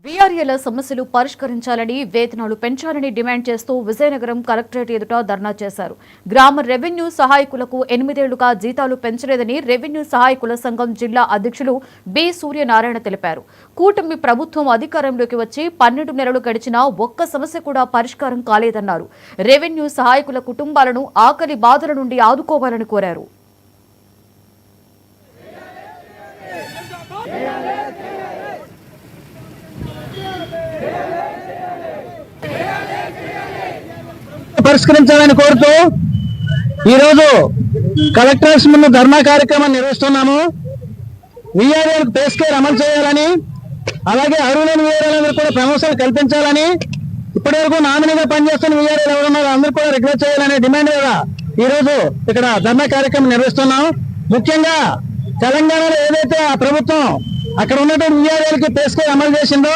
వీఆర్ఏల సమస్యలు పరిష్కరించాలని, వేతనాలు పెంచాలని డిమాండ్ చేస్తూ విజయనగరం కలెక్టరేట్ ఎదుట ధర్నా చేశారు. గ్రామ రెవెన్యూ సహాయకులకు 8 ఏళ్లుగా జీతాలు పెంచలేదని రెవెన్యూ సహాయకుల సంఘం జిల్లా అధ్యక్షులు బి సూర్యనారాయణ తెలిపారు. కూటమి ప్రభుత్వం అధికారంలోకి వచ్చి 12 నెలలు గడిచినా ఒక్క సమస్య కూడా పరిష్కారం కాలేదన్నారు. రెవెన్యూ సహాయకుల కుటుంబాలను ఆకలి బాధల నుండి ఆదుకోవాలని కోరారు. పరిష్కరించాలని కోరుతూ ఈరోజు కలెక్టరేట్స్ ముందు ధర్నా కార్యక్రమాన్ని నిర్వహిస్తున్నాము. వీఆర్ఏలకు పే స్కేల్ అమలు చేయాలని, అలాగే అర్హులైన వీఆర్ఏలందరూ కూడా ప్రమోషన్లు కల్పించాలని, ఇప్పటి వరకు నామినీగా పనిచేస్తున్న వీఆర్ఏలు ఎవరున్నారో అందరూ కూడా రెగ్యులర్ చేయాలనే డిమాండ్ మీద ఈరోజు ఇక్కడ ధర్నా కార్యక్రమం నిర్వహిస్తున్నాం. ముఖ్యంగా తెలంగాణలో ఏదైతే ఆ ప్రభుత్వం అక్కడ ఉన్నటువంటి వీఆర్ఏలకి పే స్కేల్ అమలు చేసిందో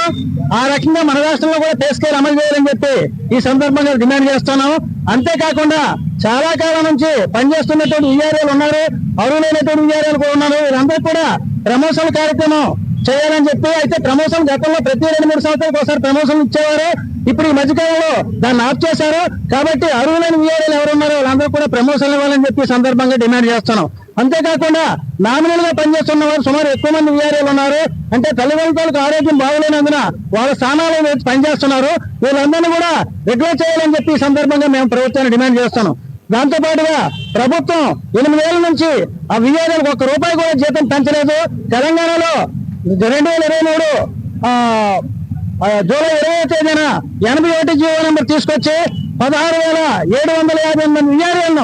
ఆ రకంగా మన రాష్ట్రంలో కూడా పే స్కేల్ అమలు చేయాలని చెప్పి ఈ సందర్భంగా డిమాండ్ చేస్తున్నాం. అంతేకాకుండా చాలా కాలం నుంచి పనిచేస్తున్నటువంటి వీఆర్ఏలు ఉన్నారు, అర్హులైనటువంటి వీఆర్ఏలు కూడా ఉన్నారు. వీళ్ళందరూ కూడా ప్రమోషన్ కార్యక్రమం చేయాలని చెప్పి, అయితే ప్రమోషన్ గతంలో ప్రతి 2-3 సంవత్సరాలకు ఒకసారి ప్రమోషన్ ఇచ్చేవారు. ఇప్పుడు ఈ మధ్యకాలంలో దాన్ని ఆఫ్ చేశారు. కాబట్టి అర్హులైన వీఆర్ఏలు ఎవరున్నారో వాళ్ళందరూ కూడా ప్రమోషన్లు ఇవ్వాలని చెప్పి సందర్భంగా డిమాండ్ చేస్తున్నాం. అంతేకాకుండా నామినల్గా పనిచేస్తున్న వారు సుమారు ఎక్కువ మంది వీఆర్ఏలు ఉన్నారు. అంటే తల్లిదండ్రులకు ఆరోగ్యం బాగోలేనందున వాళ్ళ స్థానాల్లో పనిచేస్తున్నారు. వీళ్ళందరినీ కూడా రెగ్యులర్ చేయాలని చెప్పి ఈ సందర్భంగా మేము ప్రభుత్వాన్ని డిమాండ్ చేస్తున్నాం. దాంతో పాటుగా ప్రభుత్వం 8 ఏళ్ల నుంచి ఆ వీఆర్ఏలకు ₹1 కూడా జీతం పెంచలేదు. తెలంగాణలో 2023 జూలై 20వ తేదీన 81 జీవో నెంబర్ తీసుకొచ్చి 16,758 మంది వీఆర్ఏలను